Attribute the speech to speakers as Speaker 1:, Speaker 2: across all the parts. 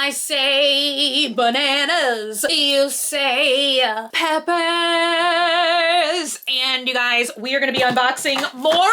Speaker 1: I say bananas, you say peppers. And you guys, we are gonna be unboxing more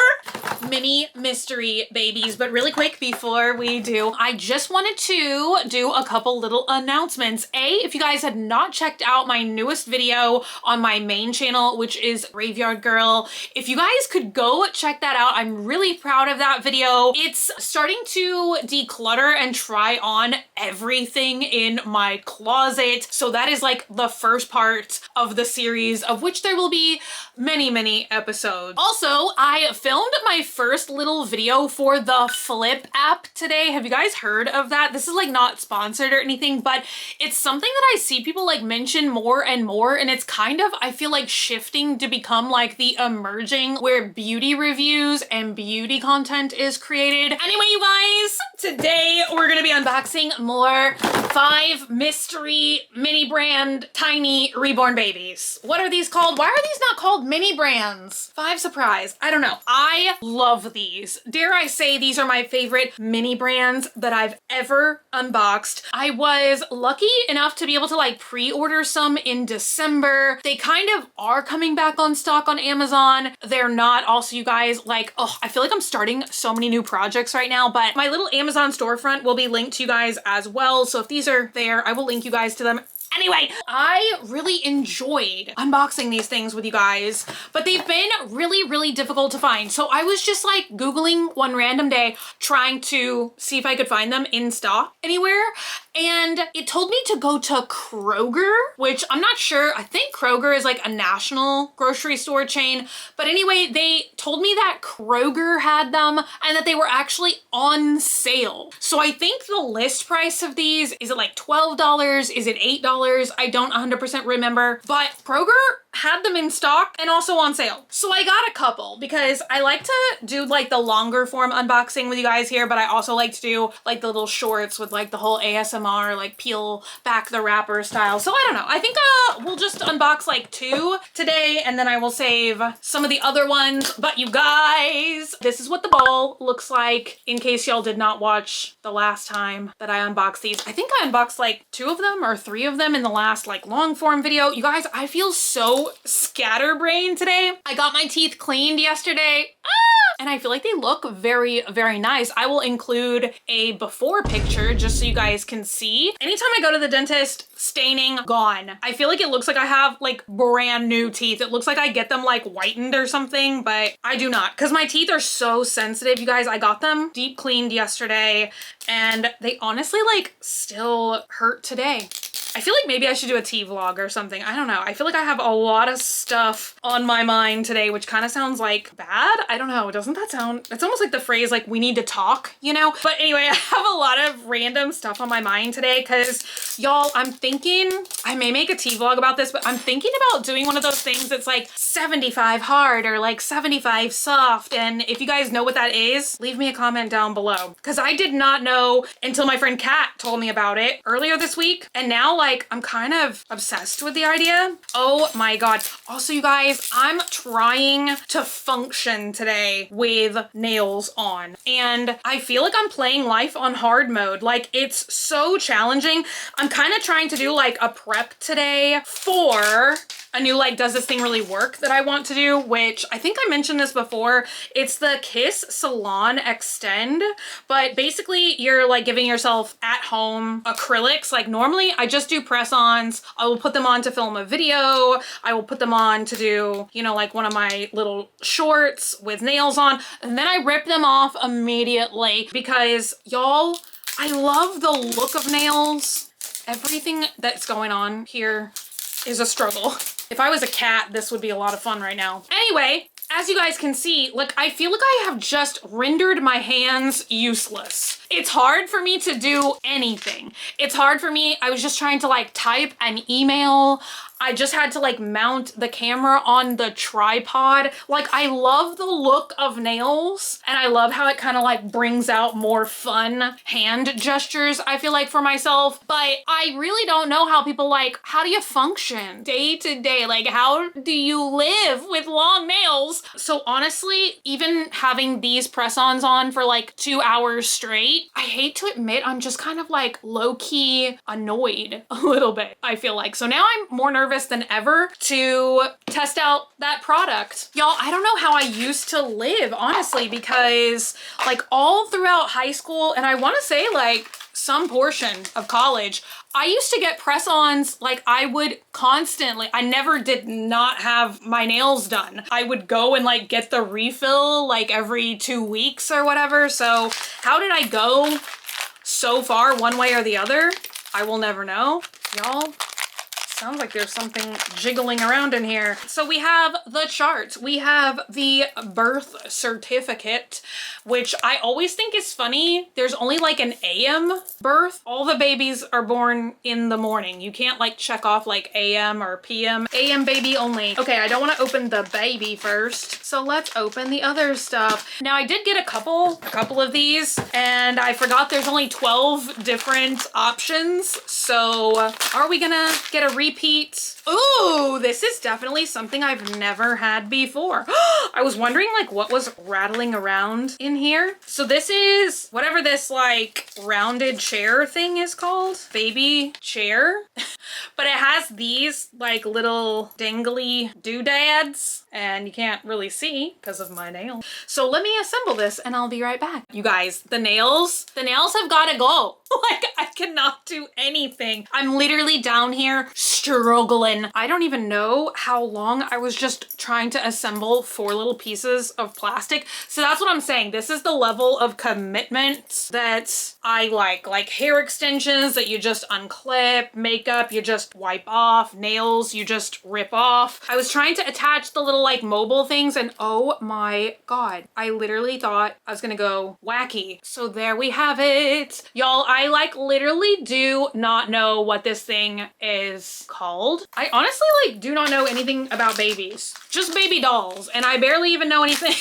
Speaker 1: mini mystery babies. But really quick before we do, I just wanted to do a couple little announcements. If you guys had not checked out my newest video on my main channel, which is Graveyard Girl, if you guys could go check that out, I'm really proud of that video. It's starting to declutter and try on everything in my closet. So that is like the first part of the series, of which there will be many episodes. Also, I filmed my first little video for the Flip app today. Have you guys heard of that? This is like not sponsored or anything, but it's something that I see people like mention more and more, and it's kind of, I feel like, shifting to become like the emerging where beauty reviews and beauty content is created. Anyway, you guys, today we're gonna be unboxing more 5 mystery mini brand tiny reborn babies. What are these called? Why are these not called mini brands? 5 surprise. I don't know. I love these. Dare I say these are my favorite mini brands that I've ever unboxed. I was lucky enough to be able to like pre-order some in December. They kind of are coming back on stock on Amazon. They're not. Also, you guys, like, oh, I feel like I'm starting so many new projects right now, but my little Amazon storefront will be linked to you guys as well. So if these are there, I will link you guys to them. Anyway, I really enjoyed unboxing these things with you guys, but they've been really difficult to find. So I was just like Googling one random day, trying to see if I could find them in stock anywhere. And it told me to go to Kroger, which I'm not sure. I think Kroger is like a national grocery store chain. But anyway, they told me that Kroger had them and that they were actually on sale. So I think the list price of these, is it like $12? Is it $8? I don't 100% remember, but Kroger had them in stock and also on sale. So I got a couple because I like to do like the longer form unboxing with you guys here, but I also like to do like the little shorts with like the whole ASMR, like peel back the wrapper style. So I don't know. I think we'll just unbox like 2 today, and then I will save some of the other ones. But you guys, this is what the ball looks like in case y'all did not watch the last time that I unboxed these. I think I unboxed like 2 of them or 3 of them in the last like long form video. You guys, I feel so scatterbrained today. I got my teeth cleaned yesterday. And I feel like they look very nice. I will include a before picture just so you guys can see. Anytime I go to the dentist, staining gone. I feel like it looks like I have like brand new teeth. It looks like I get them like whitened or something, but I do not, because my teeth are so sensitive. You guys, I got them deep cleaned yesterday and they honestly like still hurt today. I feel like maybe I should do a tea vlog or something. I don't know. I feel like I have a lot of stuff on my mind today, which kind of sounds like bad. I don't know. Doesn't that sound, it's almost like the phrase like we need to talk, you know? But anyway, I have a lot of random stuff on my mind today because y'all, I'm thinking, I may make a tea vlog about this, but I'm thinking about doing one of those things that's like 75 hard or like 75 soft. And if you guys know what that is, leave me a comment down below, because I did not know until my friend Kat told me about it earlier this week. And now like I'm kind of obsessed with the idea. Oh my God. Also, you guys, I'm trying to function today with nails on, and I feel like I'm playing life on hard mode. Like, it's so challenging. I'm kind of trying to do like a prep today for a new like does this thing really work that I want to do, which I think I mentioned this before. It's the Kiss Salon Extend, but basically you're like giving yourself at home acrylics. Like normally I just do press-ons. I will put them on to film a video. I will put them on to do, you know, like one of my little shorts with nails on, and then I rip them off immediately because y'all, I love the look of nails. Everything that's going on here is a struggle. If I was a cat, this would be a lot of fun right now. Anyway, as you guys can see, like I feel like I have just rendered my hands useless. It's hard for me to do anything. It's hard for me. I was just trying to like type an email. I just had to like mount the camera on the tripod. Like, I love the look of nails, and I love how it kind of like brings out more fun hand gestures, I feel like, for myself. But I really don't know how people, like, how do you function day to day? Like, how do you live with long nails? So honestly, even having these press-ons on for like 2 hours straight, I hate to admit, I'm just kind of like low-key annoyed a little bit, I feel like. So now I'm more nervous than ever to test out that product. Y'all, I don't know how I used to live, honestly, because like all throughout high school, and I want to say like some portion of college, I used to get press-ons. Like, I would constantly, I never did not have my nails done. I would go and like get the refill like every 2 weeks or whatever. So how did I go so far one way or the other? I will never know. Y'all, sounds like there's something jiggling around in here. So we have the chart. We have the birth certificate, which I always think is funny. There's only like an AM birth. All the babies are born in the morning. You can't like check off like AM or PM. AM baby only. Okay, I don't want to open the baby first. So let's open the other stuff. Now I did get a couple of these, and I forgot there's only 12 different options. So are we gonna get a repeat? Ooh, this is definitely something I've never had before. I was wondering like what was rattling around in here. So this is whatever this like rounded chair thing is called. Baby chair. But it has these like little dangly doodads, and you can't really see because of my nail. So let me assemble this and I'll be right back. You guys, the nails have got to go. Like, I cannot do anything. I'm literally down here struggling. I don't even know how long I was just trying to assemble 4 little pieces of plastic. So that's what I'm saying. This is the level of commitment that I like hair extensions that you just unclip, makeup you just wipe off, nails you just rip off. I was trying to attach the little like mobile things, and oh my God, I literally thought I was gonna go wacky. So there we have it. Y'all, I like literally do not know what this thing is called. I honestly like do not know anything about babies, just baby dolls, and I barely even know anything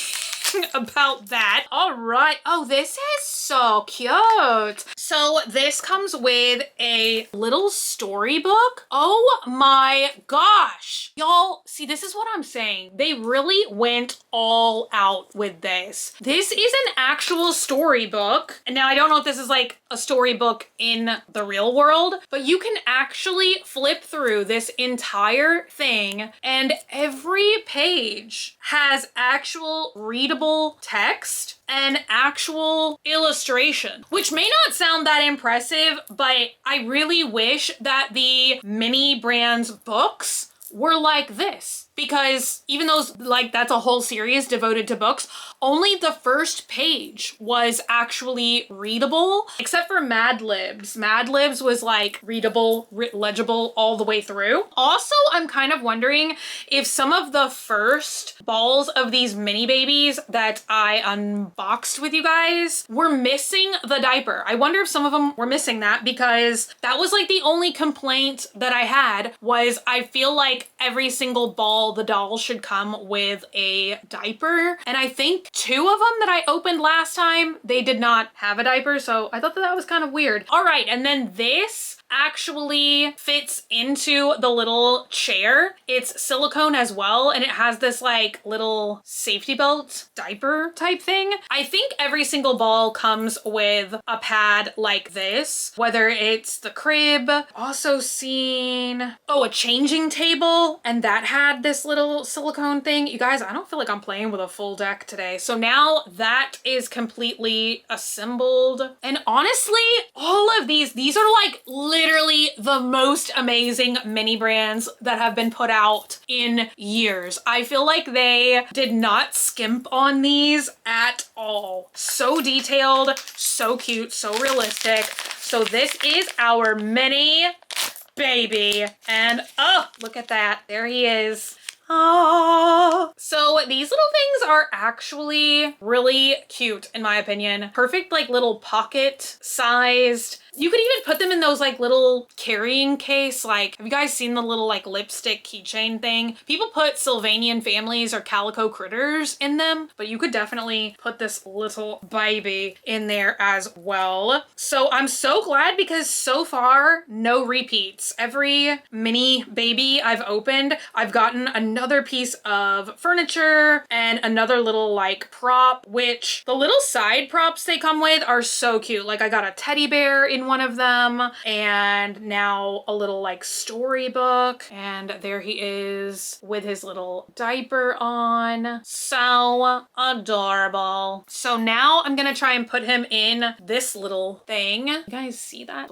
Speaker 1: about that. All right. Oh, this is so cute. So this comes with a little storybook. Oh my gosh. Y'all, see, this is what I'm saying. They really went all out with this. This is an actual storybook. And now I don't know if this is like a storybook in the real world, but you can actually flip through this entire thing, and every page has actual readable text and actual illustration, which may not sound that impressive, but I really wish that the mini brands books were like this. Because even though like that's a whole series devoted to books, only the first page was actually readable, except for Mad Libs. Mad Libs was like readable, legible all the way through. Also, I'm kind of wondering if some of the first balls of these mini babies that I unboxed with you guys were missing the diaper. I wonder if some of them were missing that, because that was like the only complaint that I had, was I feel like every single ball, the doll should come with a diaper. And I think 2 of them that I opened last time, they did not have a diaper. So I thought that was kind of weird. All right. And then this actually fits into the little chair. It's silicone as well, and it has this like little safety belt diaper type thing. I think every single ball comes with a pad like this, whether it's the crib. Also seen, oh, a changing table, and that had this little silicone thing. You guys, I don't feel like I'm playing with a full deck today. So now that is completely assembled. And honestly, all of these are like literally the most amazing mini brands that have been put out in years. I feel like they did not skimp on these at all. So detailed, so cute, so realistic. So this is our mini baby, and oh, look at that. There he is. Oh. So these little things are actually really cute in my opinion. Perfect like little pocket sized You could even put them in those like little carrying case. Like, have you guys seen the little like lipstick keychain thing? People put Sylvanian families or calico critters in them, but you could definitely put this little baby in there as well. So I'm so glad because so far, no repeats. Every mini baby I've opened, I've gotten another piece of furniture and another little like prop, which the little side props they come with are so cute. Like I got a teddy bear in one of them and now a little like storybook, and there he is with his little diaper on. So adorable. So now I'm gonna try and put him in this little thing. You guys see that?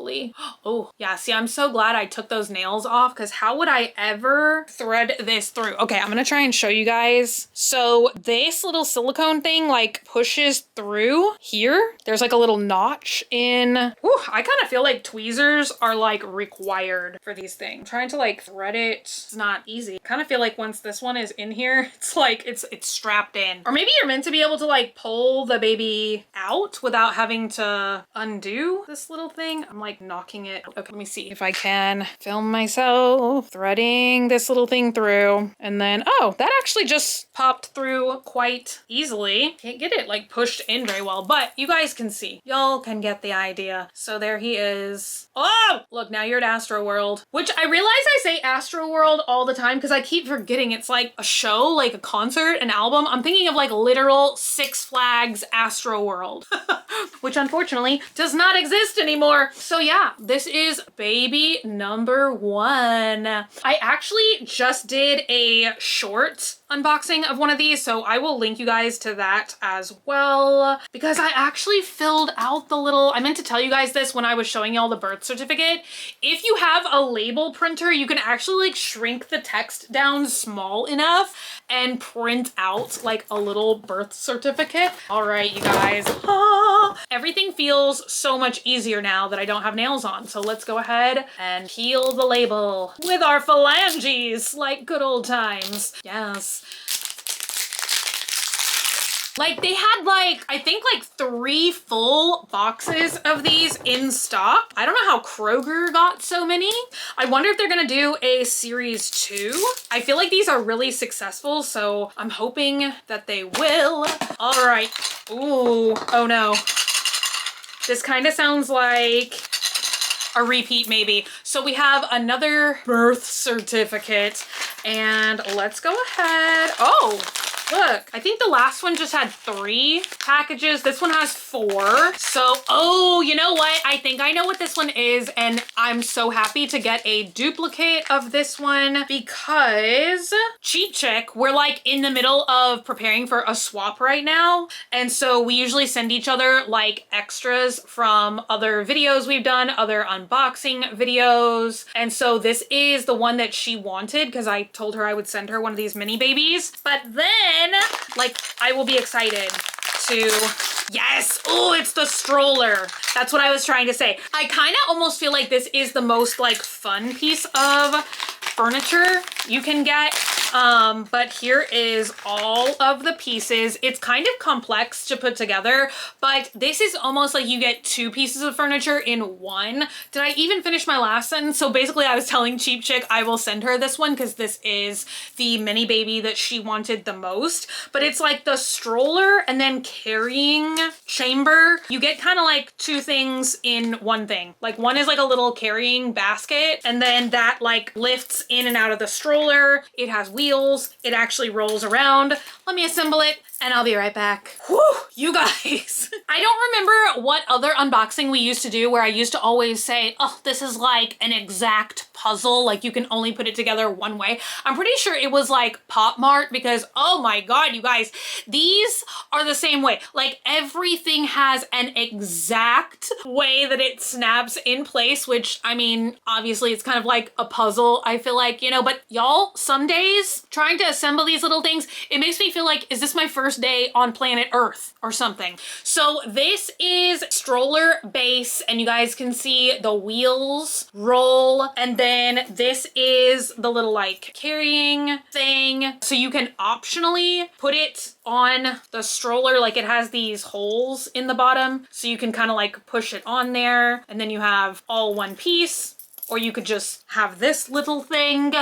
Speaker 1: Oh yeah, see, I'm so glad I took those nails off because how would I ever thread this through? Okay, I'm gonna try and show you guys. So this little silicone thing like pushes through here. There's like a little notch in. Ooh, I kind of feel like tweezers are like required for these things. I'm trying to like thread it. It's not easy. I kind of feel like once this one is in here, it's like it's strapped in. Or maybe you're meant to be able to like pull the baby out without having to undo this little thing. I'm like knocking it. Okay, let me see if I can film myself threading this little thing through. And then, oh, that actually just popped through quite easily. Can't get it like pushed in very well, but you guys can see. Y'all can get the idea. So there he is. Oh, look, now you're at Astro World, which I realize I say Astro World all the time because I keep forgetting it's like a show, like a concert, an album. I'm thinking of like literal Six Flags Astro World, which unfortunately does not exist anymore. So yeah, this is baby number 1. I actually just did a short unboxing of one of these, so I will link you guys to that as well because I actually filled out the little, I meant to tell you guys this when I was showing y'all the birth certificate. If you have a label printer, you can actually like shrink the text down small enough and print out like a little birth certificate. All right, you guys. Everything feels so much easier now that I don't have nails on. So let's go ahead and peel the label with our phalanges like good old times. Yes. Like they had like, I think like 3 full boxes of these in stock. I don't know how Kroger got so many. I wonder if they're gonna do a series 2. I feel like these are really successful, so I'm hoping that they will. All right. Ooh, oh no. This kind of sounds like a repeat maybe. So we have another birth certificate and let's go ahead. Oh, look, I think the last one just had 3 packages. This one has 4. So, oh, you know what? I think I know what this one is, and I'm so happy to get a duplicate of this one because Cheat Chick, we're like in the middle of preparing for a swap right now. And so we usually send each other like extras from other videos we've done, other unboxing videos. And so this is the one that she wanted because I told her I would send her one of these mini babies. But then, like, I will be excited to, yes, oh, it's the stroller. That's what I was trying to say. I kind of almost feel like this is the most like fun piece of furniture you can get. But here is all of the pieces. It's kind of complex to put together, but this is almost like you get 2 pieces of furniture in one. Did I even finish my last sentence? So basically I was telling Cheap Chick I will send her this one because this is the mini baby that she wanted the most, but it's like the stroller and then carrying chamber. You get kind of like 2 things in one thing. Like one is like a little carrying basket, and then that like lifts in and out of the stroller. It has wheels. It actually rolls around. Let me assemble it and I'll be right back. Whew, you guys. I don't remember what other unboxing we used to do where I used to always say, oh, this is like an exact puzzle. Like you can only put it together one way. I'm pretty sure it was like Pop Mart because, oh my God, you guys, these are the same way. Like everything has an exact way that it snaps in place, which I mean, obviously it's kind of like a puzzle, I feel like, you know, but y'all, some days trying to assemble these little things, it makes me feel like, is this my first day on planet Earth or something? So this is stroller base, and you guys can see the wheels roll, and then then this is the little like carrying thing. So you can optionally put it on the stroller. Like it has these holes in the bottom. So you can kind of like push it on there. And then you have all one piece. Or you could just have this little thing.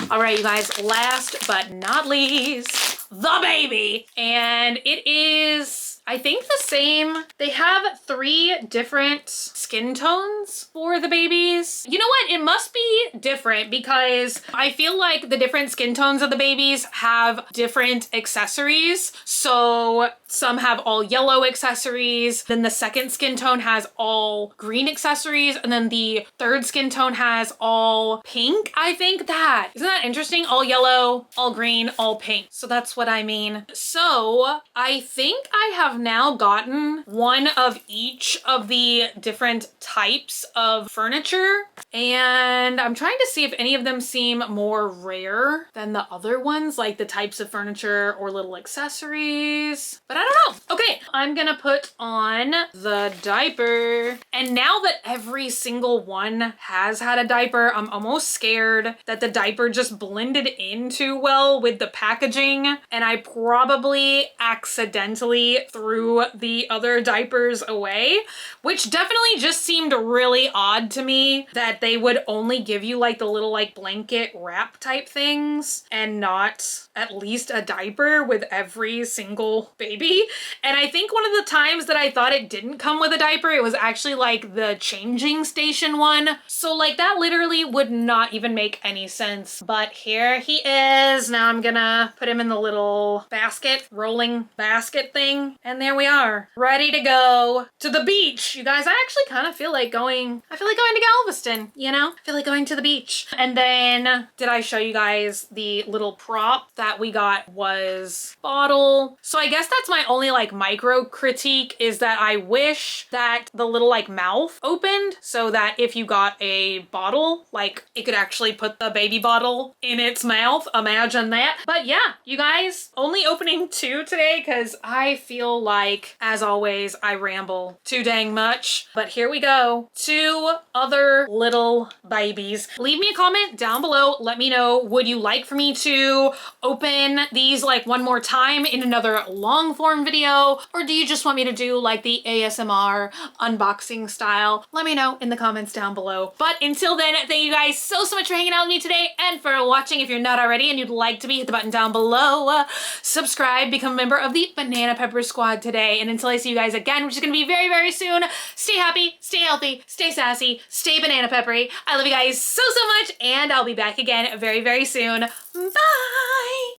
Speaker 1: All right, you guys, last but not least, the baby. And it is, I think, the same. They have 3 different skin tones for the babies. You know what? It must be different because I feel like the different skin tones of the babies have different accessories. So some have all yellow accessories. Then the second skin tone has all green accessories. And then the third skin tone has all pink. I think that. Isn't that interesting? All yellow, all green, all pink. So that's what I mean. So I think I have now gotten one of each of the different types of furniture. And I'm trying to see if any of them seem more rare than the other ones, like the types of furniture or little accessories. But I don't know. Okay, I'm gonna put on the diaper. And now that every single one has had a diaper, I'm almost scared that the diaper just blended in too well with the packaging. And I probably accidentally threw the other diapers away, which definitely just seemed really odd to me that they would only give you like the little like blanket wrap type things and not at least a diaper with every single baby. And I think one of the times that I thought it didn't come with a diaper, it was actually like the changing station one. So like that literally would not even make any sense. But here he is. Now I'm gonna put him in the little basket, rolling basket thing. And there we are, ready to go to the beach. You guys, I actually kind of feel like going to Galveston, you know? I feel like going to the beach. And then did I show you guys the little prop that we got was bottle. So I guess that's my only like micro critique, is that I wish that the little like mouth opened so that if you got a bottle, like it could actually put the baby bottle in its mouth. Imagine that. But yeah, you guys, only opening 2 today because I feel like, as always, I ramble too dang much. But here we go. 2 other little babies. Leave me a comment down below. Let me know, would you like for me to open these like one more time in another long form video? Or do you just want me to do like the ASMR unboxing style? Let me know in the comments down below. But until then, thank you guys so much for hanging out with me today and for watching. If you're not already and you'd like to be, hit the button down below. Subscribe, become a member of the Banana Pepper Squad today. And until I see you guys again, which is going to be very, very soon, stay happy, stay healthy, stay sassy, stay banana peppery. I love you guys so much, and I'll be back again very, very soon. Bye!